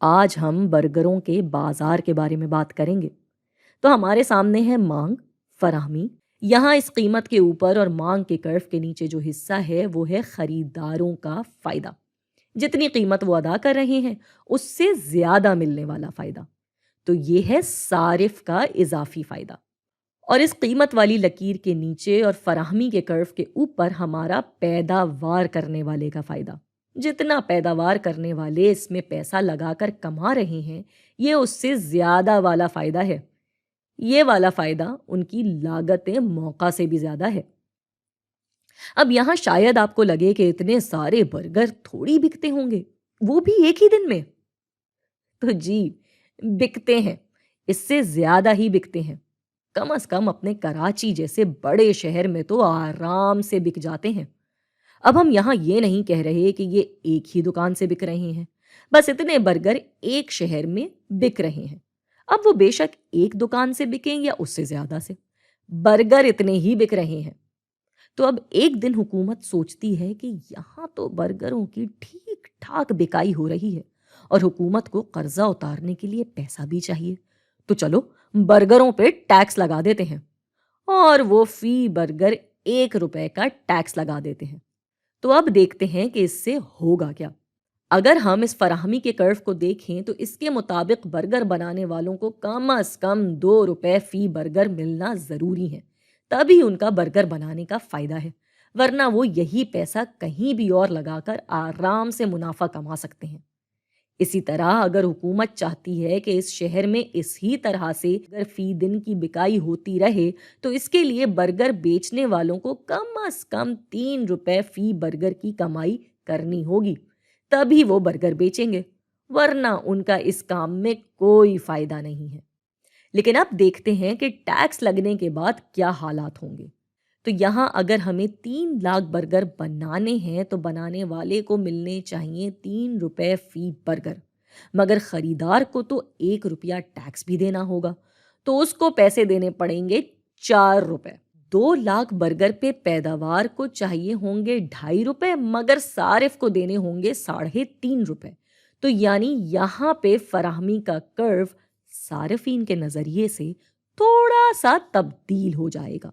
آج ہم برگروں کے بازار کے بارے میں بات کریں گے۔ تو ہمارے سامنے ہے مانگ، فراہمی۔ یہاں اس قیمت کے اوپر اور مانگ کے کرف کے نیچے جو حصہ ہے وہ ہے خریداروں کا فائدہ۔ جتنی قیمت وہ ادا کر رہے ہیں اس سے زیادہ ملنے والا فائدہ، تو یہ ہے صارف کا اضافی فائدہ۔ اور اس قیمت والی لکیر کے نیچے اور فراہمی کے کرف کے اوپر ہمارا پیداوار کرنے والے کا فائدہ۔ جتنا پیداوار کرنے والے اس میں پیسہ لگا کر کما رہے ہیں یہ اس سے زیادہ والا فائدہ ہے۔ یہ والا فائدہ ان کی لاگت موقع سے بھی زیادہ ہے۔ اب یہاں شاید آپ کو لگے کہ اتنے سارے برگر تھوڑی بکتے ہوں گے، وہ بھی ایک ہی دن میں۔ تو جی، بکتے ہیں، اس سے زیادہ ہی بکتے ہیں۔ کم از کم اپنے کراچی جیسے بڑے شہر میں تو آرام سے بک جاتے ہیں۔ اب ہم یہاں یہ نہیں کہہ رہے کہ یہ ایک ہی دکان سے بک رہے ہیں، بس اتنے برگر ایک شہر میں بک رہے ہیں۔ اب وہ بے شک ایک دکان سے بکیں یا اس سے زیادہ سے، برگر اتنے ہی بک رہے ہیں۔ تو اب ایک دن حکومت سوچتی ہے کہ یہاں تو برگروں کی ٹھیک ٹھاک بکائی ہو رہی ہے اور حکومت کو قرضہ اتارنے کے لیے پیسہ بھی چاہیے، تو چلو برگروں پہ ٹیکس لگا دیتے ہیں، اور وہ فی برگر 1 روپے کا ٹیکس لگا دیتے ہیں۔ تو اب دیکھتے ہیں کہ اس سے ہوگا کیا۔ اگر ہم اس فراہمی کے کرف کو دیکھیں تو اس کے مطابق برگر بنانے والوں کو کم از کم 2 روپے فی برگر ملنا ضروری ہے، تبھی ان کا برگر بنانے کا فائدہ ہے، ورنہ وہ یہی پیسہ کہیں بھی اور لگا کر آرام سے منافع کما سکتے ہیں۔ اسی طرح اگر حکومت چاہتی ہے کہ اس شہر میں اس ہی طرح سے اگر فی دن کی بکائی ہوتی رہے تو اس کے لیے برگر بیچنے والوں کو کم از کم 3 روپے فی برگر کی کمائی کرنی ہوگی، تبھی وہ برگر بیچیں گے، ورنہ ان کا اس کام میں کوئی فائدہ نہیں ہے۔ لیکن اب دیکھتے ہیں کہ ٹیکس لگنے کے بعد کیا حالات ہوں گے۔ تو یہاں اگر ہمیں 3 لاکھ برگر بنانے ہیں تو بنانے والے کو ملنے چاہیے 3 روپے فی برگر، مگر خریدار کو تو 1 روپیہ ٹیکس بھی دینا ہوگا، تو اس کو پیسے دینے پڑیں گے 4 روپے۔ 2 لاکھ برگر پہ پیداوار کو چاہیے ہوں گے 2.5 روپے، مگر صارف کو دینے ہوں گے 3.5 روپے۔ تو یعنی یہاں پہ فراہمی کا کرو صارفین کے نظریے سے تھوڑا سا تبدیل ہو جائے گا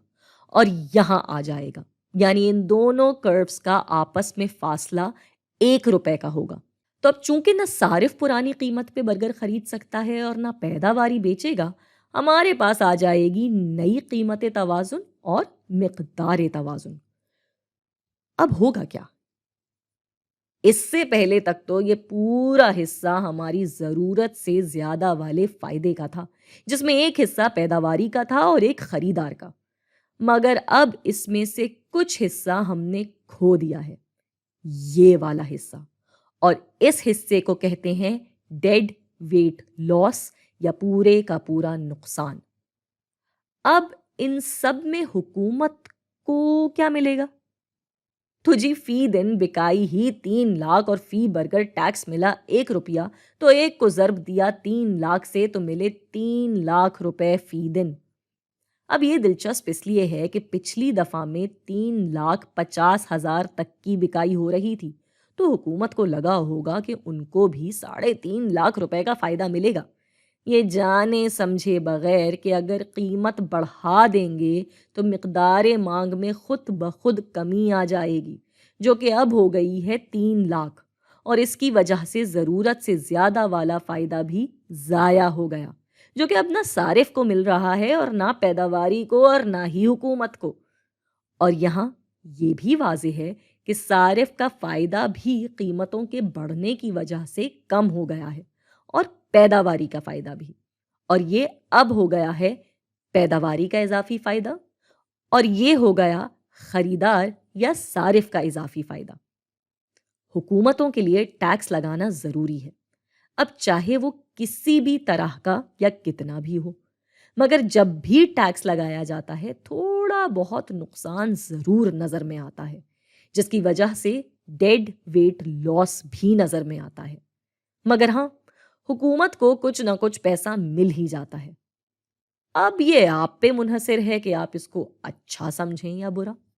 اور یہاں آ جائے گا، یعنی ان دونوں کروز کا آپس میں فاصلہ 1 روپے کا ہوگا۔ تو اب چونکہ نہ صارف پرانی قیمت پہ برگر خرید سکتا ہے اور نہ پیداواری بیچے گا، ہمارے پاس آ جائے گی نئی قیمت توازن اور مقدار توازن۔ اب ہوگا کیا؟ اس سے پہلے تک تو یہ پورا حصہ ہماری ضرورت سے زیادہ والے فائدے کا تھا، جس میں ایک حصہ پیداواری کا تھا اور ایک خریدار کا، مگر اب اس میں سے کچھ حصہ ہم نے کھو دیا ہے، یہ والا حصہ، اور اس حصے کو کہتے ہیں ڈیڈ ویٹ لاس یا پورے کا پورا نقصان۔ اب ان سب میں حکومت کو کیا ملے گا؟ تو جی، فی دن بکائی ہی 3 لاکھ اور فی برگر ٹیکس ملا 1 روپیہ، تو ایک کو ضرب دیا 3 لاکھ سے تو ملے 3 لاکھ روپے فی دن۔ اب یہ دلچسپ اس لیے ہے کہ پچھلی دفعہ میں 3,50,000 تک کی بکائی ہو رہی تھی، تو حکومت کو لگا ہوگا کہ ان کو بھی 3.5 لاکھ روپے کا فائدہ ملے گا، یہ جانے سمجھے بغیر کہ اگر قیمت بڑھا دیں گے تو مقدار مانگ میں خود بخود کمی آ جائے گی، جو کہ اب ہو گئی ہے 3 لاکھ، اور اس کی وجہ سے ضرورت سے زیادہ والا فائدہ بھی ضائع ہو گیا، جو کہ اب نہ صارف کو مل رہا ہے اور نہ پیداواری کو اور نہ ہی حکومت کو۔ اور یہاں یہ بھی واضح ہے کہ صارف کا فائدہ بھی قیمتوں کے بڑھنے کی وجہ سے کم ہو گیا ہے، اور پیداواری کا فائدہ بھی، اور یہ اب ہو گیا ہے پیداواری کا اضافی فائدہ، اور یہ ہو گیا خریدار یا صارف کا اضافی فائدہ۔ حکومتوں کے لیے ٹیکس لگانا ضروری ہے، اب چاہے وہ کسی بھی طرح کا یا کتنا بھی ہو، مگر جب بھی ٹیکس لگایا جاتا ہے تھوڑا بہت نقصان ضرور نظر میں آتا ہے، جس کی وجہ سے ڈیڈ ویٹ لاس بھی نظر میں آتا ہے، مگر ہاں، حکومت کو کچھ نہ کچھ پیسہ مل ہی جاتا ہے۔ اب یہ آپ پہ منحصر ہے کہ آپ اس کو اچھا سمجھیں یا برا۔